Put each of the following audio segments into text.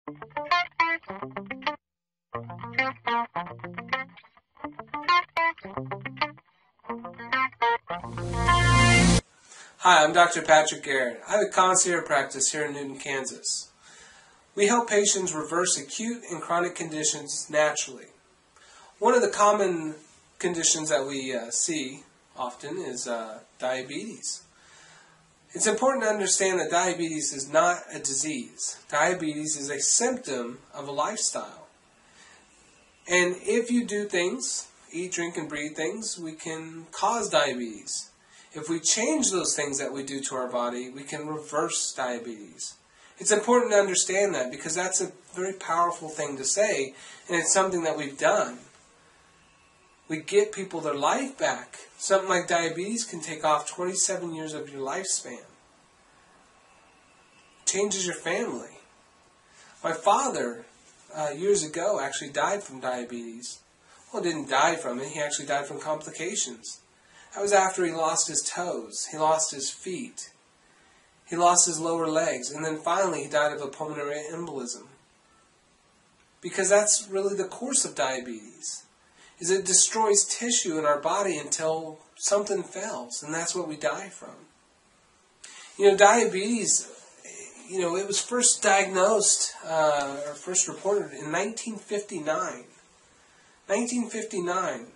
Hi, I'm Dr. Patrick Garrett. I have a concierge practice here in Newton, Kansas. We help patients reverse acute and chronic conditions naturally. One of the common conditions that we see often is diabetes. It's important to understand that diabetes is not a disease. Diabetes is a symptom of a lifestyle. And if you do things, eat, drink, and breathe things, we can cause diabetes. If we change those things that we do to our body, we can reverse diabetes. It's important to understand that because that's a very powerful thing to say, and it's something that we've done. We get people their life back. Something like diabetes can take off 27 years of your lifespan. Changes your family. My father, years ago, actually died from diabetes. Well, didn't die from it. He actually died from complications. That was after he lost his toes. He lost his feet. He lost his lower legs. And then finally he died of a pulmonary embolism. Because that's really the course of diabetes. Is it destroys tissue in our body until something fails. And that's what we die from. Diabetes, it was first diagnosed, or first reported in 1959. 1959.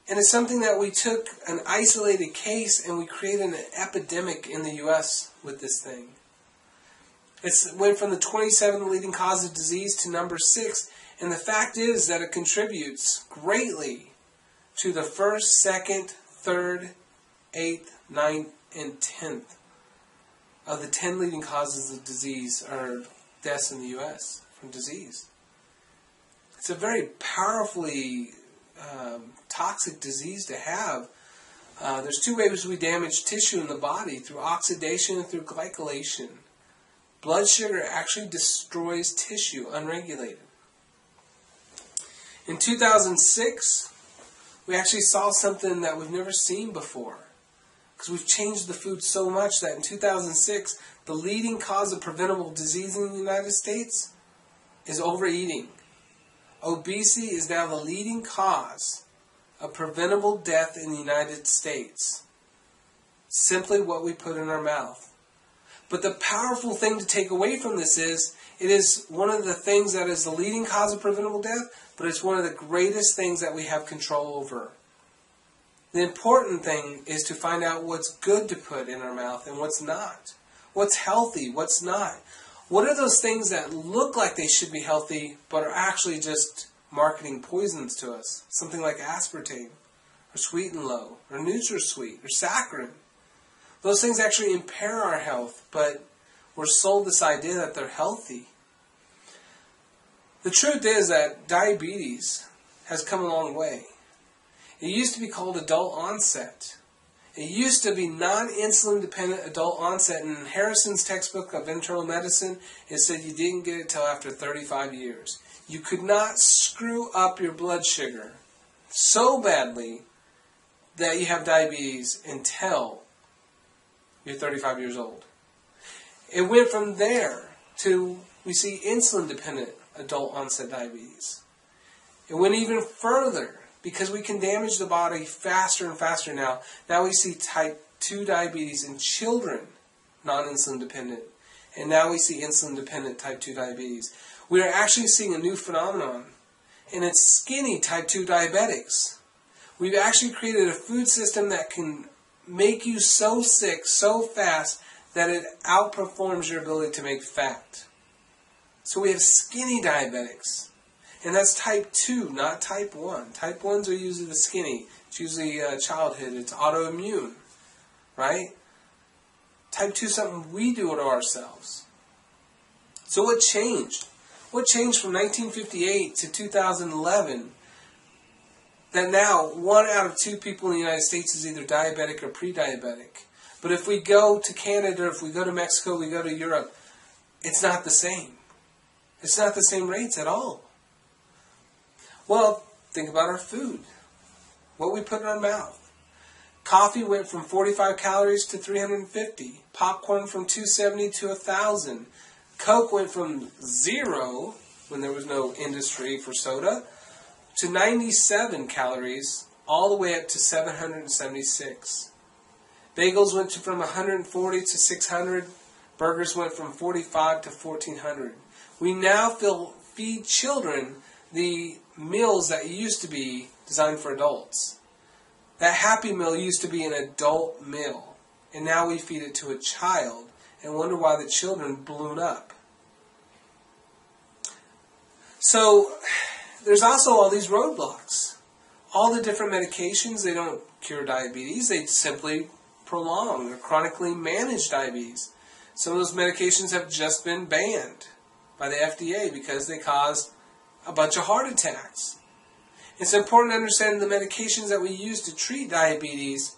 And it's something that we took an isolated case and we created an epidemic in the U.S. with this thing. It went from the 27th leading cause of disease to number 6. And the fact is that it contributes greatly to the 1st, 2nd, 3rd, 8th, 9th, and 10th of the 10 leading causes of disease or deaths in the U.S. from disease. It's a very powerfully toxic disease to have. There's 2 ways we damage tissue in the body, through oxidation and through glycolation. Blood sugar actually destroys tissue unregulated. In 2006, we actually saw something that we've never seen before. Because we've changed the food so much that in 2006, the leading cause of preventable disease in the United States is overeating. Obesity is now the leading cause of preventable death in the United States. Simply what we put in our mouth. But the powerful thing to take away from this is, it is one of the things that is the leading cause of preventable death, but it's one of the greatest things that we have control over. The important thing is to find out what's good to put in our mouth and what's not. What's healthy, what's not. What are those things that look like they should be healthy, but are actually just marketing poisons to us? Something like aspartame, or Sweet and Low, or NutraSweet, or saccharin. Those things actually impair our health, but we're sold this idea that they're healthy. The truth is that diabetes has come a long way. It used to be called adult onset. It used to be non-insulin dependent adult onset. In Harrison's textbook of internal medicine, it said you didn't get it till after 35 years. You could not screw up your blood sugar so badly that you have diabetes until you're 35 years old. It went from there to, we see insulin dependent adult onset diabetes. It went even further. Because we can damage the body faster and faster now. Now we see type 2 diabetes in children, non-insulin dependent. And now we see insulin dependent type 2 diabetes. We are actually seeing a new phenomenon. And it's skinny type 2 diabetics. We've actually created a food system that can make you so sick so fast that it outperforms your ability to make fat. So we have skinny diabetics. And that's type 2, not type 1. Type 1s are usually the skinny. It's usually childhood. It's autoimmune. Right? Type 2 is something we do to ourselves. So what changed? What changed from 1958 to 2011 that now 1 out of 2 people in the United States is either diabetic or pre-diabetic? But if we go to Canada, if we go to Mexico, we go to Europe, it's not the same. It's not the same rates at all. Well, think about our food. What we put in our mouth. Coffee went from 45 calories to 350. Popcorn from 270 to 1,000. Coke went from 0, when there was no industry for soda, to 97 calories, all the way up to 776. Bagels went from 140 to 600. Burgers went from 45 to 1,400. We now feed children the meals that used to be designed for adults. That Happy Meal used to be an adult meal, and now we feed it to a child and wonder why the children balloon up. So there's also all these roadblocks. All the different medications, they don't cure diabetes, they simply prolong or chronically manage diabetes. Some of those medications have just been banned by the FDA because they cause a bunch of heart attacks. It's important to understand the medications that we use to treat diabetes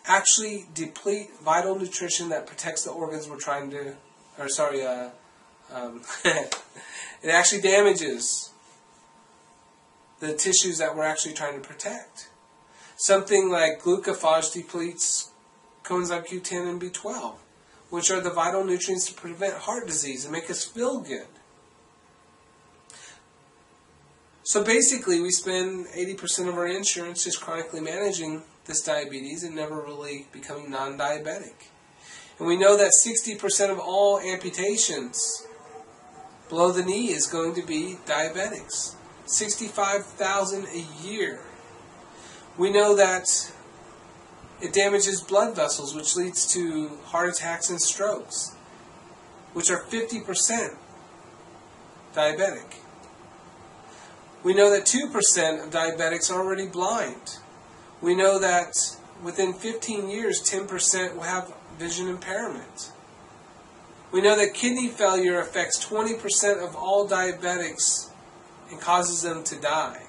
actually deplete vital nutrition that protects the organs we're trying to, it actually damages the tissues that we're actually trying to protect. Something like glucophage depletes coenzyme Q10 and B12, which are the vital nutrients to prevent heart disease and make us feel good. So basically, we spend 80% of our insurance just chronically managing this diabetes and never really becoming non-diabetic. And we know that 60% of all amputations below the knee is going to be diabetics. 65,000 a year. We know that it damages blood vessels, which leads to heart attacks and strokes, which are 50% diabetic. We know that 2% of diabetics are already blind. We know that within 15 years, 10% will have vision impairment. We know that kidney failure affects 20% of all diabetics and causes them to die.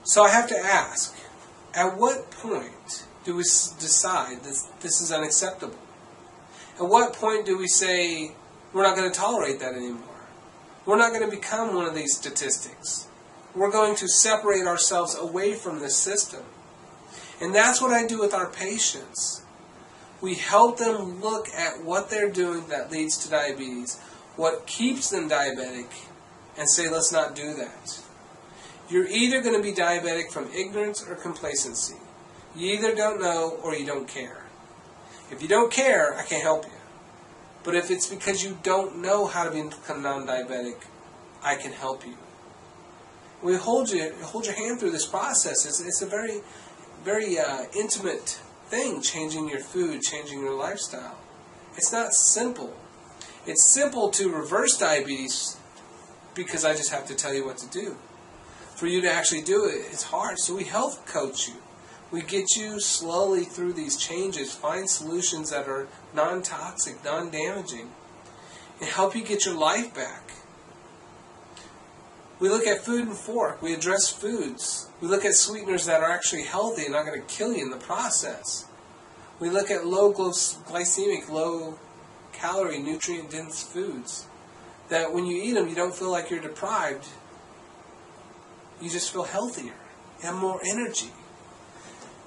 So I have to ask, at what point do we decide that this is unacceptable? At what point do we say, we're not going to tolerate that anymore? We're not going to become one of these statistics. We're going to separate ourselves away from this system. And that's what I do with our patients. We help them look at what they're doing that leads to diabetes, what keeps them diabetic, and say, let's not do that. You're either going to be diabetic from ignorance or complacency. You either don't know or you don't care. If you don't care, I can't help you. But if it's because you don't know how to become non-diabetic, I can help you. We hold your hand through this process. It's a very, very intimate thing, changing your food, changing your lifestyle. It's not simple. It's simple to reverse diabetes because I just have to tell you what to do. For you to actually do it, it's hard. So we health coach you. We get you slowly through these changes, find solutions that are non-toxic, non-damaging, and help you get your life back. We look at food and fork. We address foods. We look at sweeteners that are actually healthy and not going to kill you in the process. We look at low glycemic, low calorie, nutrient-dense foods that when you eat them, you don't feel like you're deprived. You just feel healthier. You have more energy.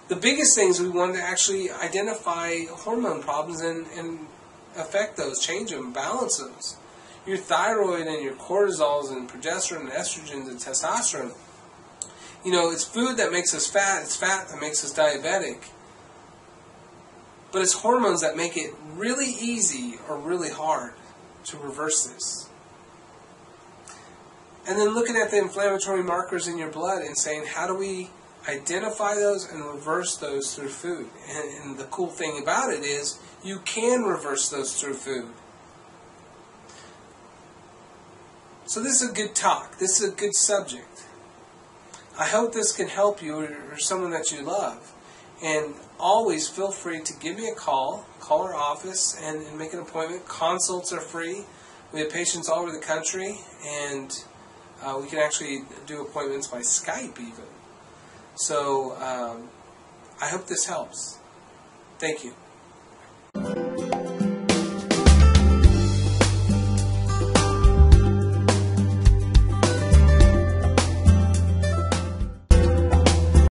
The biggest things we want to actually identify hormone problems and affect those, change them, balance those. Your thyroid and your cortisols and progesterone and estrogens and testosterone. You know, it's food that makes us fat. It's fat that makes us diabetic. But it's hormones that make it really easy or really hard to reverse this. And then looking at the inflammatory markers in your blood and saying, how do we identify those and reverse those through food? And the cool thing about it is you can reverse those through food. So this is a good talk. This is a good subject. I hope this can help you or someone that you love. And always feel free to give me a call our office and make an appointment. Consults are free. We have patients all over the country, and we can actually do appointments by Skype even. So I hope this helps. Thank you.